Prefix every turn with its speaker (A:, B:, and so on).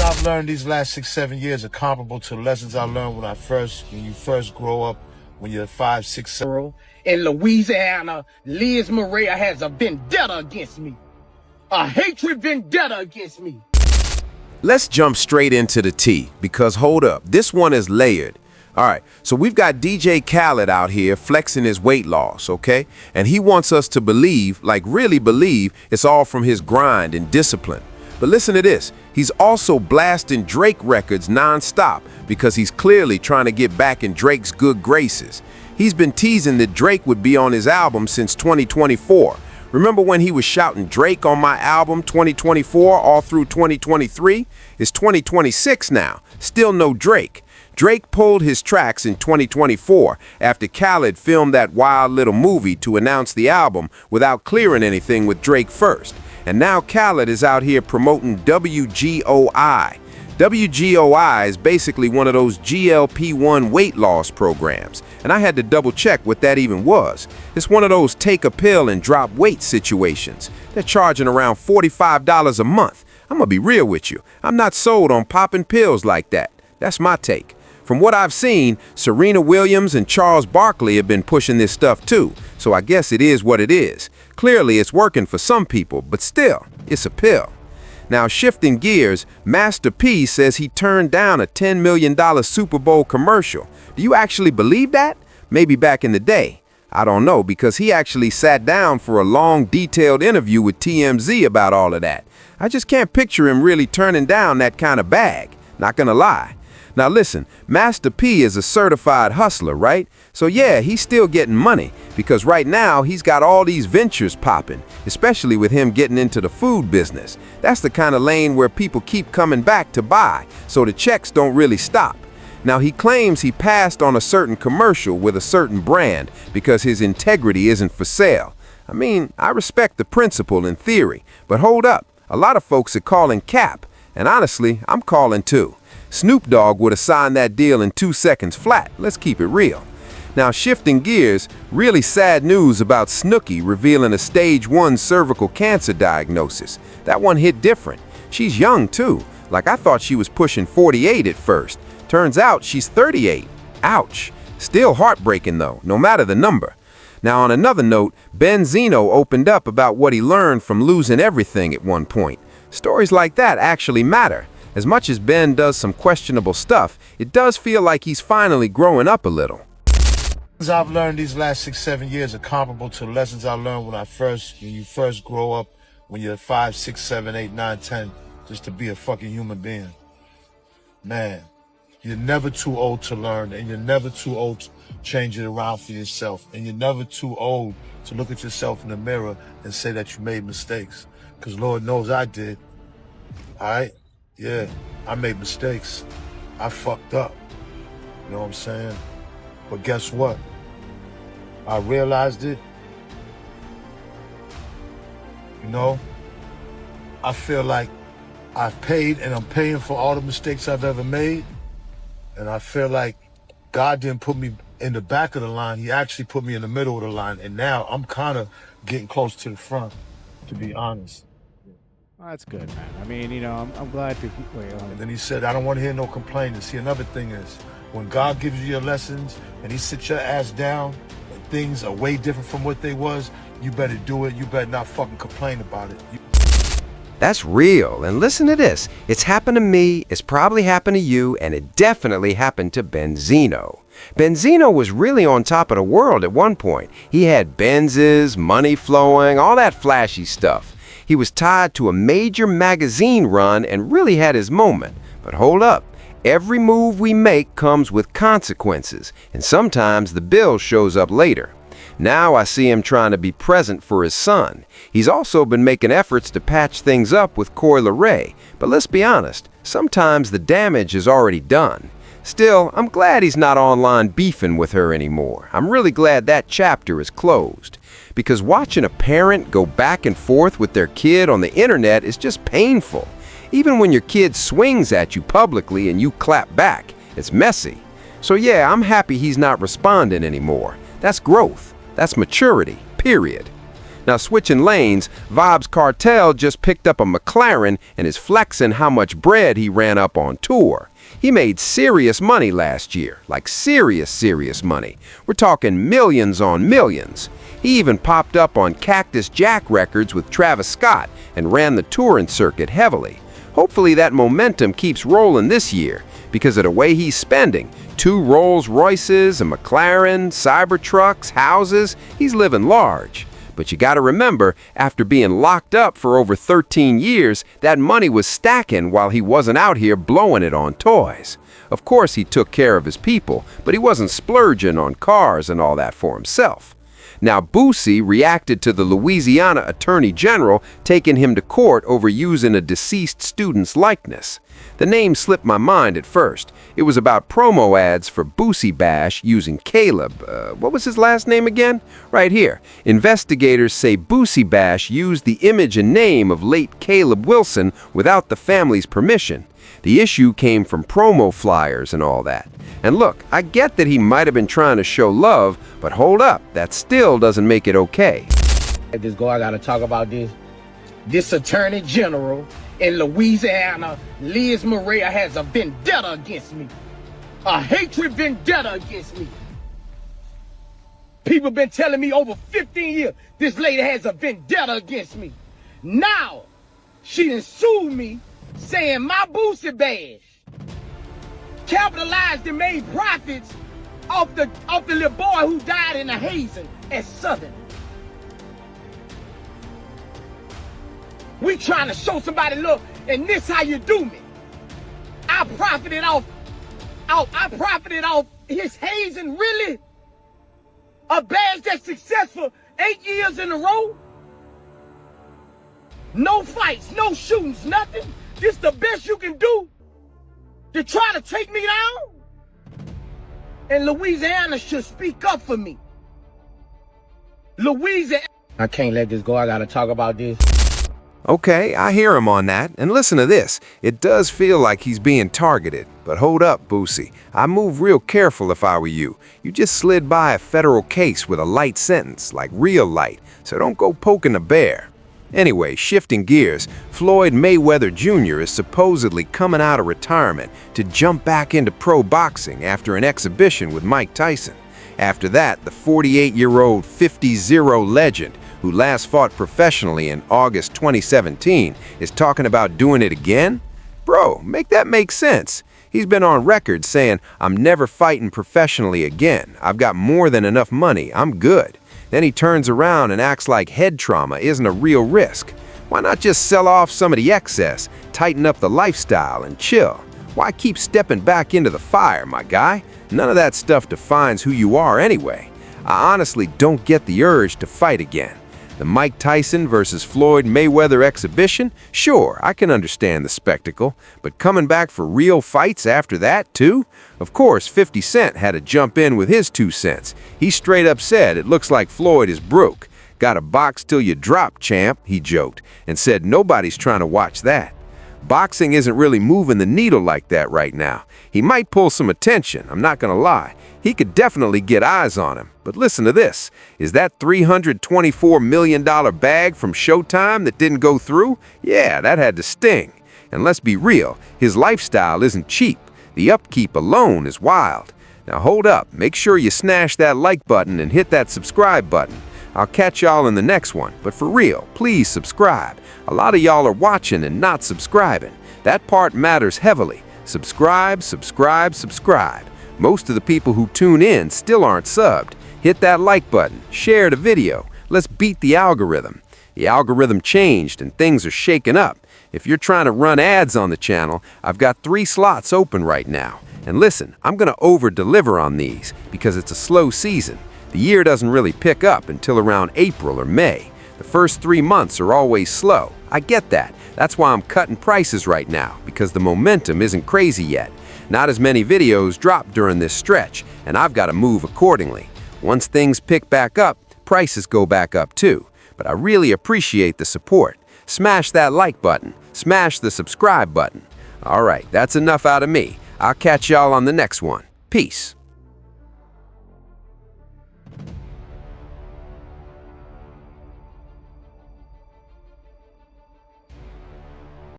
A: I've learned these last 6, 7 years are comparable to lessons I learned when you first grow up, when you're 5, 6, 7.
B: In Louisiana, Liz Maria has a vendetta against me. A hatred vendetta against me.
C: Let's jump straight into the tea, because hold up, this one is layered. All right, so we've got DJ Khaled out here flexing his weight loss, okay? And he wants us to believe, like really believe, it's all from his grind and discipline. But listen to this, he's also blasting Drake records non-stop because he's clearly trying to get back in Drake's good graces. He's been teasing that Drake would be on his album since 2024. Remember when he was shouting Drake on my album 2024 all through 2023? It's 2026 now, still no Drake. Drake pulled his tracks in 2024 after Khaled filmed that wild little movie to announce the album without clearing anything with Drake first. And now Khaled is out here promoting WGOI. WGOI is basically one of those GLP-1 weight loss programs, and I had to double check what that even was. It's one of those take a pill and drop weight situations. They're charging around $45 a month. I'm gonna be real with you. I'm not sold on popping pills like that. That's my take. From what I've seen, Serena Williams and Charles Barkley have been pushing this stuff too, so I guess it is what it is. Clearly it's working for some people, but still, it's a pill. Now, shifting gears, Master P says he turned down a $10 million Super Bowl commercial. Do you actually believe that? Maybe back in the day. I don't know, because he actually sat down for a long, detailed interview with TMZ about all of that. I just can't picture him really turning down that kind of bag. Not gonna lie. Now listen, Master P is a certified hustler, right? So yeah, he's still getting money, because right now he's got all these ventures popping, especially with him getting into the food business. That's the kind of lane where people keep coming back to buy, so the checks don't really stop. Now he claims he passed on a certain commercial with a certain brand because his integrity isn't for sale. I mean, I respect the principle in theory, but hold up, a lot of folks are calling cap, and honestly, I'm calling too. Snoop Dogg would have signed that deal in 2 seconds flat. Let's keep it real. Now, shifting gears, really sad news about Snooki revealing a stage 1 cervical cancer diagnosis. That one hit different. She's young too. Like, I thought she was pushing 48 at first. Turns out she's 38. Ouch. Still heartbreaking though, no matter the number. Now, on another note, Ben Zeno opened up about what he learned from losing everything at one point. Stories like that actually matter. As much as Ben does some questionable stuff, it does feel like he's finally growing up a little.
A: Lessons I've learned these last 6, 7 years are comparable to lessons I learned when you first grow up, when you're 5, 6, 7, 8, 9, 10, just to be a fucking human being. Man, you're never too old to learn, and you're never too old to change it around for yourself, and you're never too old to look at yourself in the mirror and say that you made mistakes, because Lord knows I did. All right? Yeah, I made mistakes. I fucked up. You know what I'm saying? But guess what? I realized it. You know, I feel like I've paid and I'm paying for all the mistakes I've ever made. And I feel like God didn't put me in the back of the line. He actually put me in the middle of the line. And now I'm kind of getting close to the front, to be honest.
D: Oh, that's good, man. I mean, you know, I'm glad to wait.
A: And then he said, I don't want to hear no complaining. See, another thing is, when God gives you your lessons and he sits your ass down and things are way different from what they was, you better do it. You better not fucking complain about it.
E: That's real. And listen to this. It's happened to me, it's probably happened to you, and it definitely happened to Benzino. Benzino was really on top of the world at one point. He had Benzes, money flowing, all that flashy stuff. He was tied to a major magazine run and really had his moment. But hold up. Every move we make comes with consequences, and sometimes the bill shows up later. Now I see him trying to be present for his son. He's also been making efforts to patch things up with Coi Leray, but let's be honest, sometimes the damage is already done. Still, I'm glad he's not online beefing with her anymore. I'm really glad that chapter is closed. Because watching a parent go back and forth with their kid on the internet is just painful. Even when your kid swings at you publicly and you clap back, it's messy. So yeah, I'm happy he's not responding anymore. That's growth. That's maturity, period.
C: Now, switching lanes, Vibes Cartel just picked up a McLaren and is flexing how much bread he ran up on tour. He made serious money last year, like serious money. We're talking millions on millions. He even popped up on Cactus Jack Records with Travis Scott and ran the touring circuit heavily. Hopefully that momentum keeps rolling this year, because of the way he's spending. 2 Rolls Royces, a McLaren, Cybertrucks, houses, he's living large. But you gotta remember, after being locked up for over 13 years, that money was stacking while he wasn't out here blowing it on toys. Of course he took care of his people, but he wasn't splurging on cars and all that for himself. Now, Boosie reacted to the Louisiana Attorney General taking him to court over using a deceased student's likeness. The name slipped my mind at first. It was about promo ads for Boosie Bash using Caleb. What was his last name again? Right here. Investigators say Boosie Bash used the image and name of late Caleb Wilson without the family's permission. The issue came from promo flyers and all that. And look, I get that he might have been trying to show love, but hold up, that still doesn't make it okay.
B: Let this go, I gotta talk about this. This Attorney General in Louisiana, Liz Maria, has a vendetta against me. A hatred vendetta against me. People been telling me over 15 years, this lady has a vendetta against me. Now, she done sued me, saying my Boosie Bash capitalized and made profits off the little boy who died in a hazing at Southern. We trying to show somebody, look, and this how you do me. I profited off his hazing, really? A badge that's successful 8 years in a row? No fights, no shootings, nothing. This the best you can do to try to take me down? And Louisiana should speak up for me. Louisiana. I can't let this go. I gotta talk about this.
C: Okay, I hear him on that. And listen to this. It does feel like he's being targeted. But hold up, Boosie. I'd move real careful if I were you. You just slid by a federal case with a light sentence, like real light. So don't go poking the bear. Anyway, shifting gears, Floyd Mayweather Jr. is supposedly coming out of retirement to jump back into pro boxing after an exhibition with Mike Tyson. After that, the 48-year-old 50-0 legend, who last fought professionally in August 2017, is talking about doing it again? Bro, make that make sense. He's been on record saying, "I'm never fighting professionally again. I've got more than enough money. I'm good." Then he turns around and acts like head trauma isn't a real risk. Why not just sell off some of the excess, tighten up the lifestyle, and chill? Why keep stepping back into the fire, my guy? None of that stuff defines who you are anyway. I honestly don't get the urge to fight again. The Mike Tyson versus Floyd Mayweather exhibition? Sure, I can understand the spectacle, but coming back for real fights after that, too? Of course, 50 Cent had to jump in with his 2 cents. He straight up said, "It looks like Floyd is broke. Got a box till you drop, champ," he joked, and said nobody's trying to watch that. Boxing isn't really moving the needle like that right now. He might pull some attention, I'm not gonna lie. He could definitely get eyes on him. But listen to this. Is that $324 million bag from Showtime that didn't go through? Yeah, that had to sting. And let's be real, his lifestyle isn't cheap. The upkeep alone is wild. Now hold up, make sure you smash that like button and hit that subscribe button. I'll catch y'all in the next one, but for real, please subscribe. A lot of y'all are watching and not subscribing. That part matters heavily. Subscribe, subscribe, subscribe. Most of the people who tune in still aren't subbed. Hit that like button, share the video. Let's beat the algorithm. The algorithm changed and things are shaking up. If you're trying to run ads on the channel, I've got 3 slots open right now. And listen, I'm gonna over-deliver on these because it's a slow season. The year doesn't really pick up until around April or May. The first 3 months are always slow. I get that. That's why I'm cutting prices right now, because the momentum isn't crazy yet. Not as many videos drop during this stretch, and I've got to move accordingly. Once things pick back up, prices go back up too. But I really appreciate the support. Smash that like button. Smash the subscribe button. All right, that's enough out of me. I'll catch y'all on the next one. Peace.